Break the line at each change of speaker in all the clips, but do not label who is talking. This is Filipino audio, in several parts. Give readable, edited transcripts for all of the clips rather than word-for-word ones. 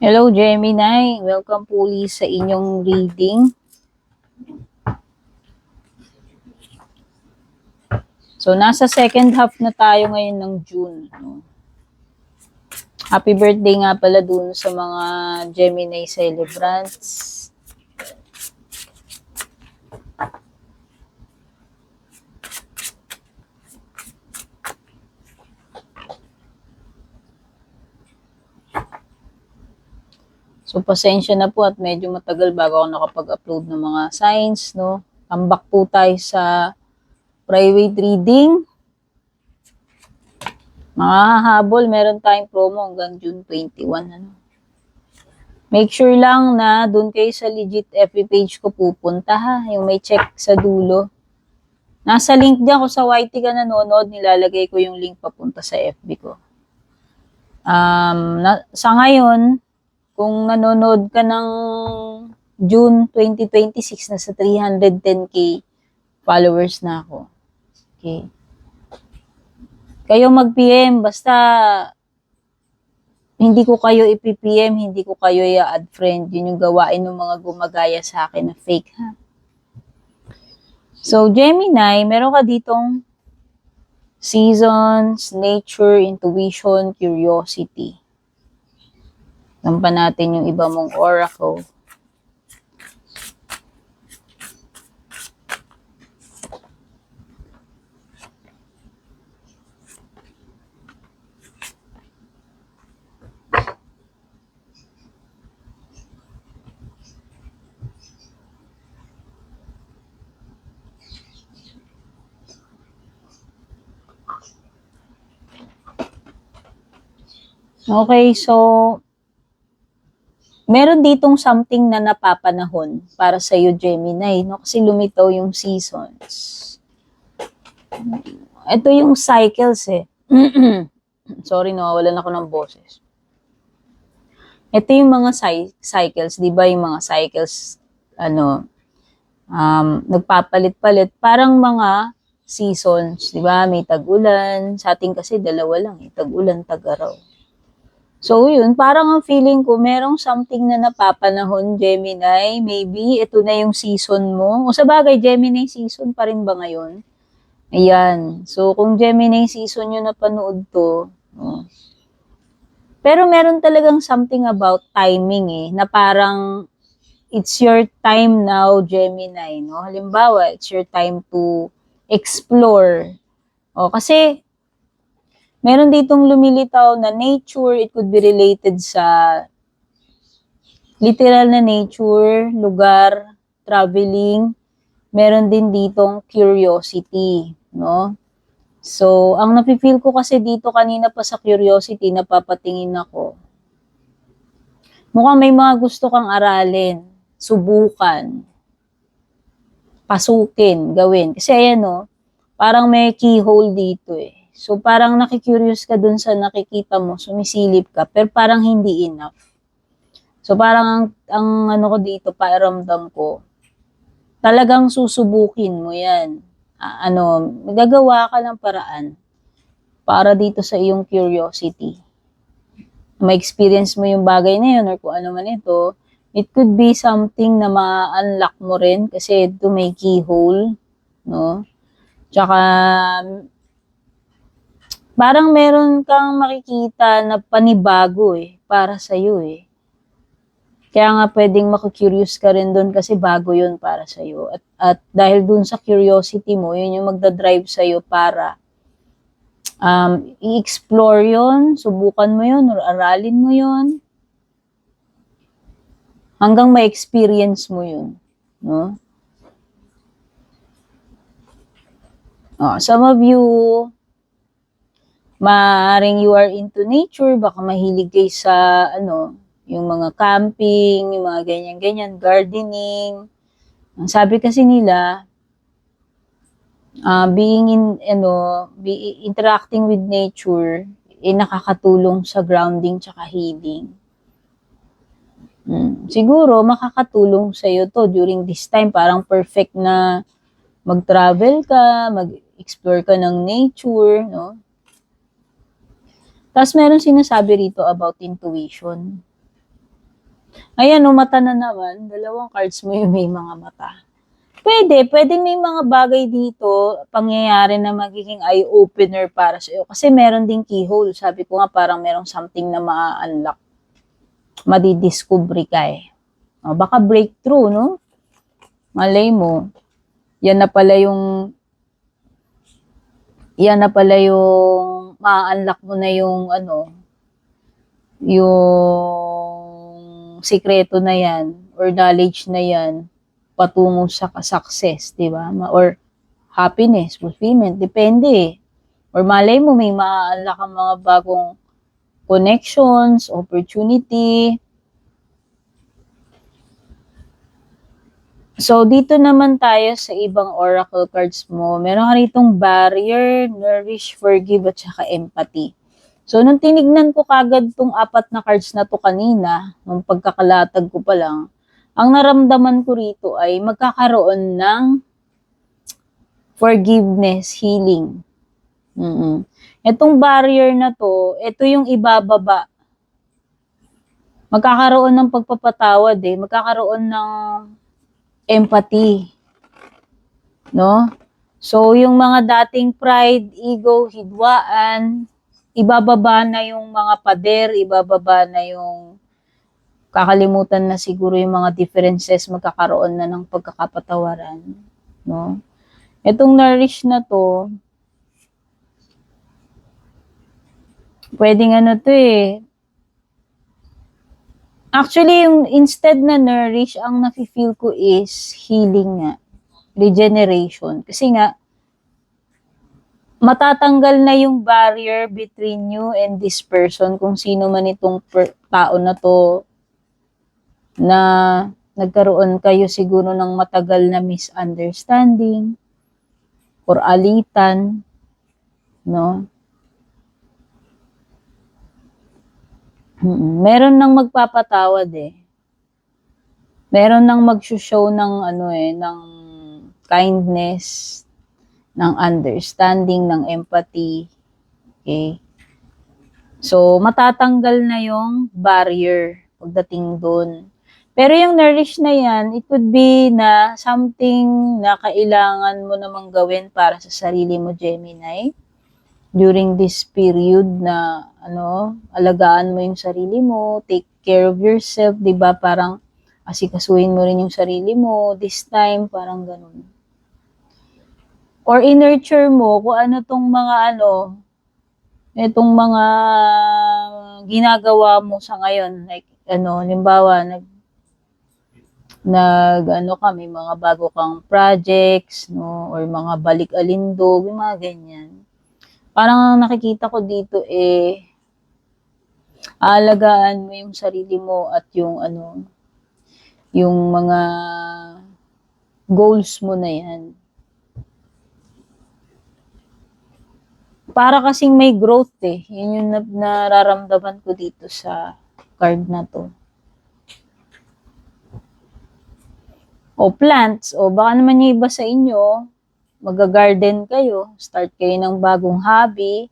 Hello, Gemini. Welcome po ulit sa inyong reading. So, nasa second half na tayo ngayon ng June. No? Happy birthday nga pala dun sa mga Gemini celebrants. So, pasensya na po at medyo matagal bago ako nakapag-upload ng mga signs, no? Tambak po tayo sa private reading. Mga hahabol, meron tayong promo hanggang June 21, ano? Make sure lang na doon kayo sa legit FB page ko pupunta ha, yung may check sa dulo. Nasa link dyan kung sa YT ka nanonood, nilalagay ko yung link papunta sa FB ko. Sa ngayon, kung nanonood ka ng June 2026, nasa 310k followers na ako. Okay. Kayo mag-PM, basta hindi ko kayo ipipm, hindi ko kayo i-add friend. Yun yung gawain ng mga gumagaya sa akin na fake, ha? So, Gemini, meron ka ditong seasons, nature, intuition, curiosity. Nampan natin yung iba mong oracle. Okay, so meron ditong something na napapanahon para sa iyo, Gemini, no? Kasi lumitaw yung seasons. Ito yung cycles eh. Sorry, nawawalan ako ng boses. Ito yung mga cycles, di ba? Yung mga cycles, nagpapalit-palit. Parang mga seasons, di ba? May tag-ulan. Sa atin kasi dalawa lang, eh. Tag-ulan, tag-araw. So, yun, parang ang feeling ko, merong something na napapanahon, Gemini. Maybe, ito na yung season mo. O sa bagay, Gemini season pa rin ba ngayon? Ayan. So, kung Gemini season yun napanood to, pero meron talagang something about timing eh, na parang it's your time now, Gemini, no? Halimbawa, it's your time to explore. O, kasi meron ditong lumilitaw na nature, it could be related sa literal na nature, lugar, traveling. Meron din ditong curiosity, no? So, ang napifeel ko kasi dito kanina pa sa curiosity, napapatingin ako. Mukhang may mga gusto kang aralin, subukan, pasukin, gawin. Kasi ayan no, parang may keyhole dito eh. So, parang nakikurious ka dun sa nakikita mo, sumisilip ka, pero parang hindi enough. So, parang ang ano ko dito, pakiramdam ko, talagang susubukin mo yan. Magagawa ka ng paraan para dito sa iyong curiosity. Ma-experience mo yung bagay na yun or kung ano man ito, it could be something na ma-unlock mo rin kasi ito may keyhole, no? Tsaka, parang meron kang makikita na panibago eh, para sa'yo eh. Kaya nga pwedeng makakurious ka rin doon kasi bago yun para sa'yo. At dahil doon sa curiosity mo, yun yung magdadrive sa'yo para i-explore yun, subukan mo yun, or aralin mo yun, hanggang ma-experience mo yun. No? Some of you, maaaring you are into nature, baka mahilig kayo sa, yung mga camping, yung mga ganyan-ganyan, gardening. Ang sabi kasi nila, interacting with nature, nakakatulong sa grounding tsaka healing. Siguro, makakatulong sa iyo to during this time. Parang perfect na mag-travel ka, mag-explore ka ng nature, no? Tapos meron sinasabi rito about intuition. Ayan, o mata na naman. Dalawang cards mo yung may mga mata. Pwedeng may mga bagay dito, pangyayari na magiging eye-opener para sa'yo. Kasi meron ding keyhole. Sabi ko nga parang merong something na ma-unlock. Madidiscovery ka eh. O, baka breakthrough, no? Malay mo. Yan na pala yung ma-unlock mo na yung yung sikreto na yan or knowledge na yan patungo sa success, di ba? Or happiness, fulfillment, depende eh. Or malay mo, may ma-unlock ang mga bagong connections, opportunity. So, dito naman tayo sa ibang oracle cards mo. Meron ka ritong barrier, nourish, forgive, at saka empathy. So, nung tinignan ko kagad tong 4 na cards na to kanina, nung pagkakalatag ko pa lang, ang naramdaman ko rito ay magkakaroon ng forgiveness, healing. Itong barrier na to, ito yung ibababa. Magkakaroon ng pagpapatawad eh. Magkakaroon ng empathy. No? So, yung mga dating pride, ego, hidwaan, ibababa na yung mga pader, ibababa na yung kakalimutan na siguro yung mga differences, magkakaroon na ng pagkakapatawaran. No? Itong nourish na to, pwedeng to eh. Actually, yung instead na nourish, ang nafe-feel ko is healing nga. Regeneration. Kasi nga, matatanggal na yung barrier between you and this person, kung sino man itong tao na to, na nagkaroon kayo siguro ng matagal na misunderstanding or alitan, no? Meron nang magpapatawad eh. Meron nang mag-show ng ng kindness, ng understanding, ng empathy. Okay? So, matatanggal na yung barrier pagdating doon. Pero yung nourish na yan, it could be na something na kailangan mo namang gawin para sa sarili mo, Gemini. During this period na, alagaan mo yung sarili mo, take care of yourself, di ba? Parang asikasuhin mo rin yung sarili mo, this time, parang ganun. Or in-nurture mo kung ano tong mga itong mga ginagawa mo sa ngayon. Like, halimbawa, may mga bago kang projects, no? Or mga balik-alindog, yung mga ganyan. Parang nakikita ko dito aalagaan mo yung sarili mo at yung yung mga goals mo na yan. Para kasing may growth eh. Yun yung nararamdaman ko dito sa card na to. O plants, o baka naman yung iba sa inyo, mag-garden kayo, start kayo ng bagong hobby,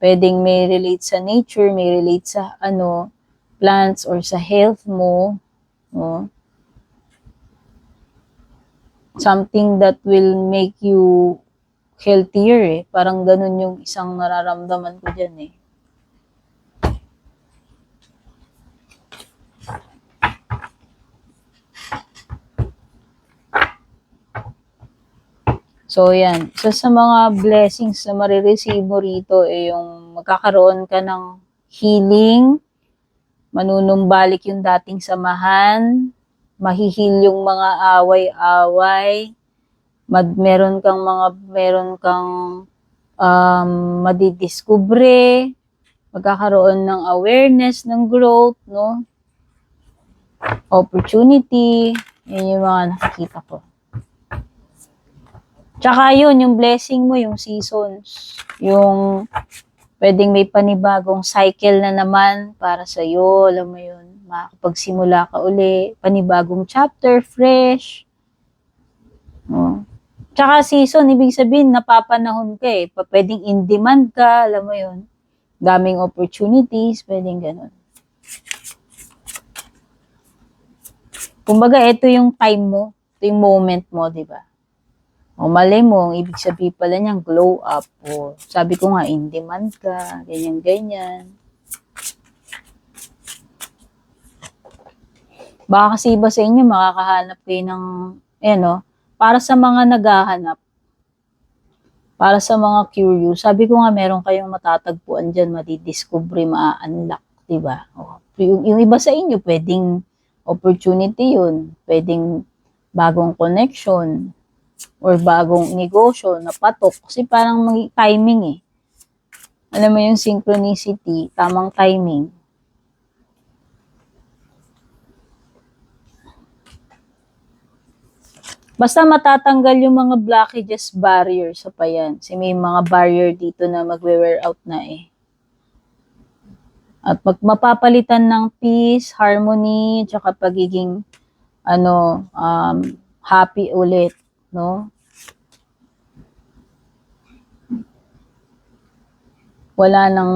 pwedeng may relate sa nature, may relate sa plants or sa health mo, no? Something that will make you healthier eh. Parang ganun yung isang nararamdaman ko dyan eh. So, yan. So, sa mga blessings na marireceive mo rito, yung magkakaroon ka ng healing, manunumbalik yung dating samahan, mahihil yung mga away-away, meron kang madidiskubre, magkakaroon ng awareness, ng growth, no? Opportunity, yun yung mga nakikita ko. Tsaka yun, yung blessing mo, yung seasons, yung pwedeng may panibagong cycle na naman para sa'yo, alam mo yun, makakapagsimula ka uli, panibagong chapter, fresh. No? Tsaka season, ibig sabihin, napapanahon ka eh, pwedeng in demand ka, alam mo yun, daming opportunities, pwedeng ganun. Kumbaga, ito yung time mo, ito yung moment mo, di ba? O malay mo, ang ibig sabihin pala niyang glow up. O sabi ko nga, in demand ka, ganyan-ganyan. Baka kasi iba sa inyo, makakahanap kayo ng, para sa mga naghahanap, para sa mga curious, sabi ko nga, meron kayong matatagpuan dyan, madidiscovery, maa-unlock, diba? O, yung iba sa inyo, pwedeng opportunity yun, pwedeng bagong connection, or bagong negosyo na patok, kasi parang may timing eh. Alam mo yung synchronicity, tamang timing. Basta matatanggal yung mga blockages, barriers pa yan. Kasi may mga barrier dito na magwe-wear out na eh. At mapapalitan ng peace, harmony, tsaka pagiging happy ulit, no? Wala nang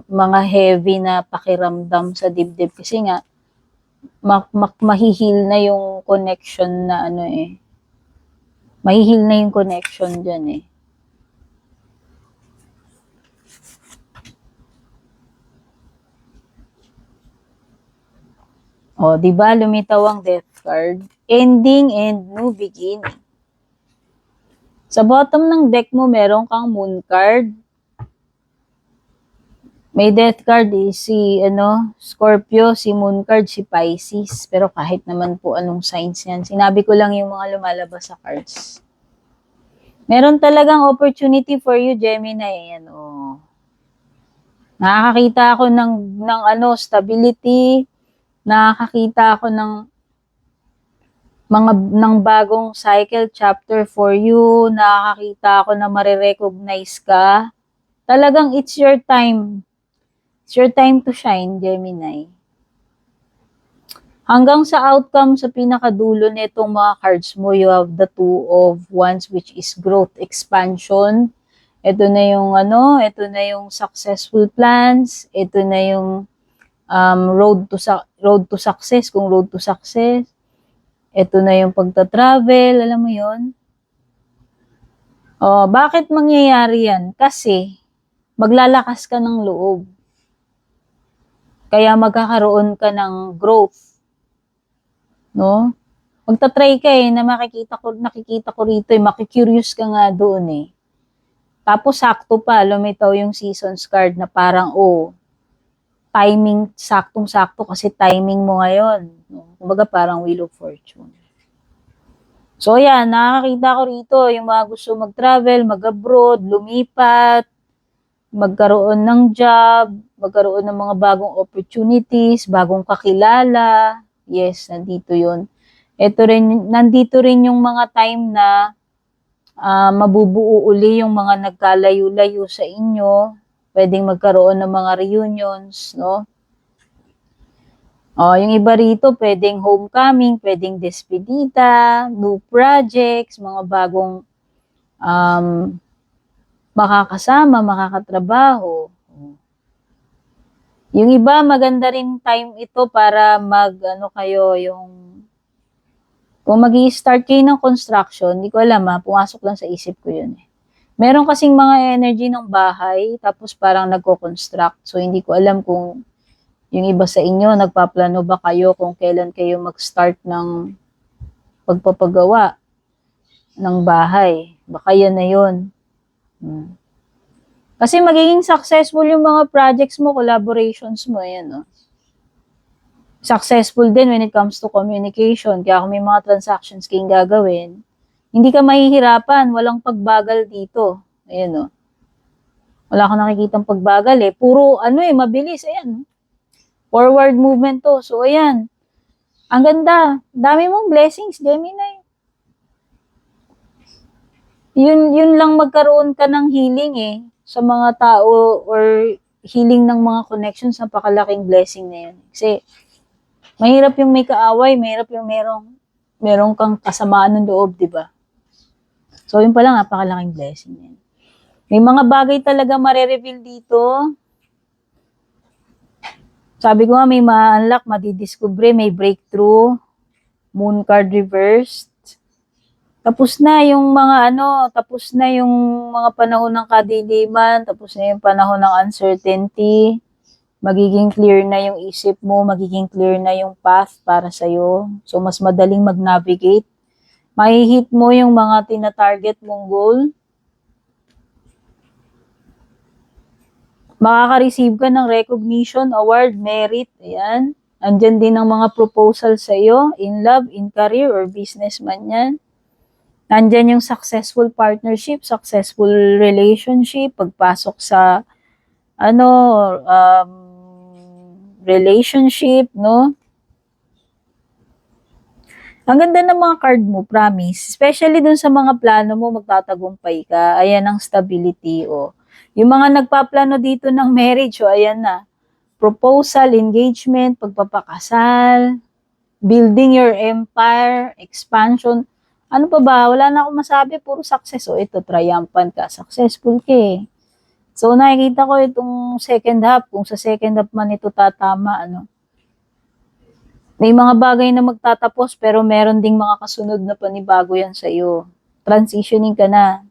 mga heavy na pakiramdam sa dibdib kasi nga mahihil na yung connection na mahihil na yung connection dyan eh. O, di ba lumitaw ang death card? Ending and new beginning. Sa bottom ng deck mo, meron kang moon card. May death card si Scorpio, si moon card, si Pisces. Pero kahit naman po anong signs yan. Sinabi ko lang yung mga lumalabas sa cards. Meron talagang opportunity for you, Gemini. Nakakakita ako ng stability. Nakakakita ako ng bagong cycle chapter for you. Nakakakita ako na marirecognize ka. Talagang it's your time. It's your time to shine, Gemini. Hanggang sa outcome, sa pinakadulo nitong mga cards mo, you have the Two of Wands, which is growth, expansion. Ito na yung successful plans. Ito na yung road to success, kung road to success. Ito na yung pagta-travel, alam mo yon. Bakit mangyayari yan? Kasi maglalakas ka ng loob. Kaya magkakaroon ka ng growth. No? Magta-try ka na nakikita ko rito, makikurious ka nga doon eh. Tapos sakto pa, lumitaw yung seasons card na parang, timing, saktong-sakto kasi timing mo ngayon. No? Kumbaga parang Wheel of Fortune. So yan, nakakita ko rito yung mga gusto mag-travel, mag-abroad, lumipat, magkaroon ng job, magkaroon ng mga bagong opportunities, bagong kakilala. Yes, nandito yun. Nandito rin yung mga time na mabubuo uli yung mga nagkalayo-layo sa inyo. Pwedeng magkaroon ng mga reunions, no? Yung iba rito, pwedeng homecoming, pwedeng despedida, new projects, mga bagong makakasama, makakatrabaho. Yung iba, maganda rin time ito para kung mag-i-start kayo ng construction, hindi ko alam pumasok lang sa isip ko yun eh. Meron kasing mga energy ng bahay, tapos parang nagko-construct. So, hindi ko alam kung yung iba sa inyo, nagpaplano ba kayo kung kailan kayo mag-start ng pagpapagawa ng bahay. Baka yan na yun. Kasi magiging successful yung mga projects mo, collaborations mo, no? Successful din when it comes to communication. Kaya kung may mga transactions kayong gagawin, hindi ka mahihirapan, walang pagbagal dito. Ayan, no? Wala kang nakikitang pagbagal eh. Puro, mabilis, ayan. Forward movement to. So, ayan. Ang ganda. Dami mong blessings, Gemini. Yun lang magkaroon ka ng healing eh. Sa mga tao or healing ng mga connections, napakalaking blessing na yun. Kasi, mahirap yung may kaaway, mahirap yung merong kang kasamaan ng loob, di ba? So, yun pala, napakalaking blessing na yun. May mga bagay talaga mare-reveal dito. Sabi ko nga may ma-unlock, madidiscover, may breakthrough, moon card reversed. Tapos na yung mga tapos na yung mga panahon ng kadiliman, tapos na yung panahon ng uncertainty. Magiging clear na yung isip mo, magiging clear na yung path para sa'yo. So, mas madaling mag-navigate. Mahihit mo yung mga tina-target mong goal. Makaka-receive ka ng recognition, award, merit. Ayan. Andyan din ang mga proposal sa'yo, in love, in career, or business man yan. Nandyan yung successful partnership, successful relationship, pagpasok sa um, relationship, no? Ang ganda ng mga card mo, promise. Especially dun sa mga plano mo, magtatagumpay ka. Ayan ang stability, oh. Yung mga nagpaplano dito ng marriage, oh, ayan na. Proposal, engagement, pagpapakasal, building your empire, expansion. Ano pa ba? Wala na akong masabi, puro success. Oh, ito, triumphant ka, successful ka eh. So, nakikita ko itong second half, kung sa second half man ito tatama, may mga bagay na magtatapos, pero meron ding mga kasunod na panibago yan sa iyo. Transitioning ka na.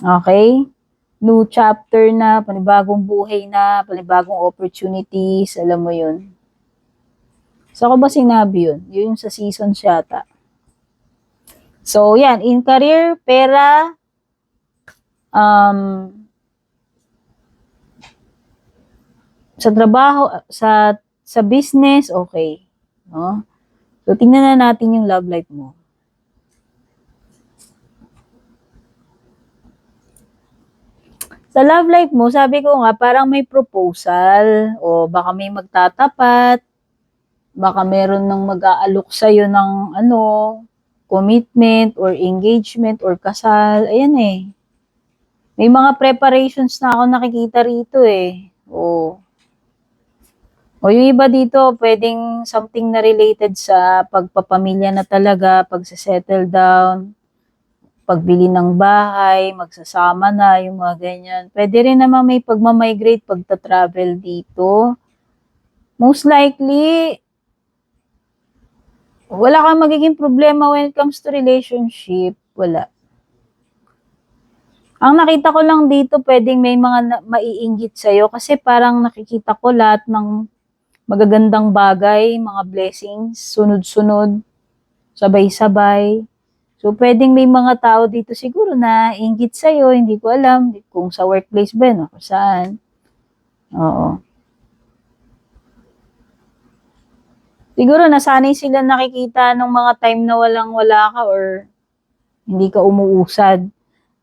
Okay? New chapter na, panibagong buhay na, panibagong opportunities, alam mo yun. So, ako ba sinabi yun? Yun yung sa season yata. So, yan. In career, pera, sa trabaho, sa business, okay. No? So, tingnan na natin yung love life mo. Sa love life mo, sabi ko nga, parang may proposal, o baka may magtatapat, baka meron ng mag-aalok sa'yo ng commitment, or engagement, or kasal. Ayan eh. May mga preparations na ako nakikita rito eh. O yung iba dito, pwedeng something na related sa pagpapamilya na talaga, pagsasettle down, pagbili ng bahay, magsasama na, yung mga ganyan. Pwede rin naman may pagmamigrate, pagta-travel dito. Most likely, wala kang magiging problema when it comes to relationship. Wala. Ang nakita ko lang dito, pwedeng may mga maiinggit sa'yo kasi parang nakikita ko lahat ng magagandang bagay, mga blessings, sunod-sunod, sabay-sabay. So, pwedeng may mga tao dito siguro na inggit sa'yo, hindi ko alam kung sa workplace ba yun o kung saan. Oo. Siguro nasanay sila nakikita nung mga time na walang-wala ka or hindi ka umuusad.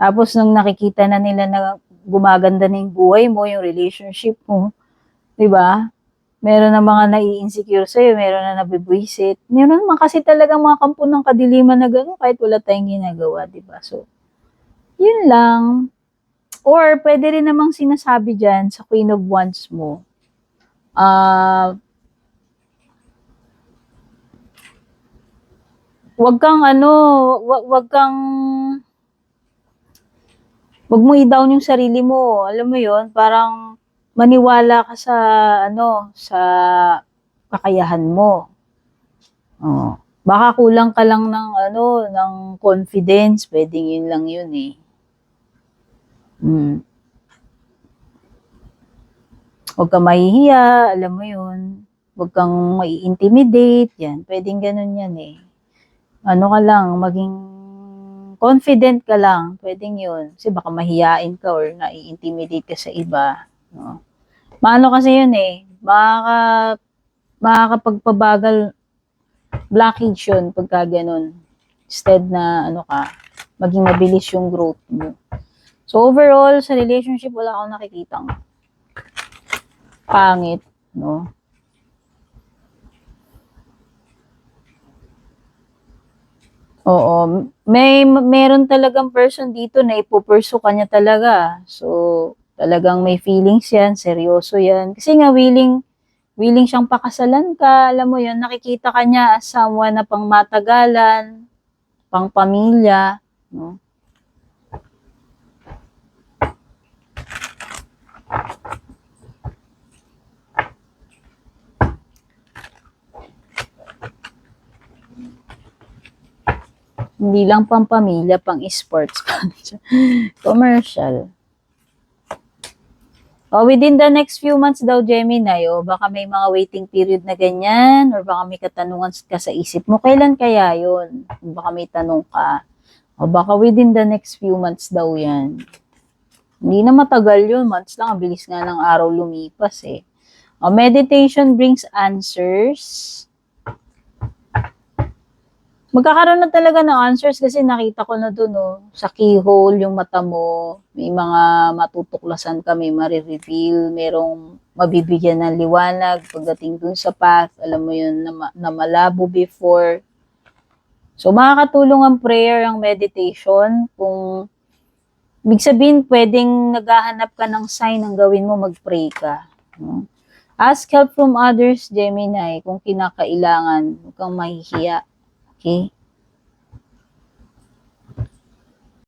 Tapos nung nakikita na nila na gumaganda na yung buhay mo, yung relationship mo, 'di ba? Meron na mga nai-insecure sa'yo, meron na nabibwisit. Meron naman kasi talagang mga kampo ng kadiliman na gano'n kahit wala tayong ginagawa, di ba? So, yun lang. Or, pwede rin namang sinasabi dyan sa Queen of Wands mo, wag kang wag mo i-down yung sarili mo. Alam mo yun, parang maniwala ka sa, sa kakayahan mo. Oh. Baka kulang ka lang ng ng confidence, pwedeng yun lang yun eh. Huwag kang mahihiya, alam mo yun. Huwag kang mai-intimidate, yan. Pwedeng ganun yan eh. Ano ka lang, maging confident ka lang, pwedeng yun. Kasi baka mahiyain ka or nai-intimidate ka sa iba. No? Maano kasi yun eh, makakapagpabagal, blockage yun pagka ganun. Instead na maging mabilis yung growth mo. So overall, sa relationship, wala akong nakikitang pangit, no? Oo, meron talagang person dito na ipupursue ka niya talaga. So, talagang may feelings yan, seryoso yan. Kasi nga willing siyang pakasalan ka, alam mo yun, nakikita ka niya as someone na pang matagalan, pang pamilya, no? Hindi lang pang pamilya, pang sports. Commercial. Within the next few months daw, Gemini, baka may mga waiting period na ganyan, or baka may katanungan ka sa isip mo, kailan kaya yun? Baka may tanong ka. O baka within the next few months daw yan. Hindi na matagal yun, months lang, ang bilis nga ng araw lumipas eh. Meditation brings answers. Magkakaroon na talaga ng answers kasi nakita ko na doon, sa keyhole, yung mata mo, may mga matutuklasan ka, may marireveal, merong mabibigyan ng liwanag pagdating dun sa path, alam mo yun, na malabo before. So, makakatulong ang prayer, ang meditation, kung ibig sabihin, pwedeng naghahanap ka ng sign ang gawin mo, mag-pray ka. No? Ask help from others, Gemini, kung kinakailangan, huwag kang mahihiya. Okay?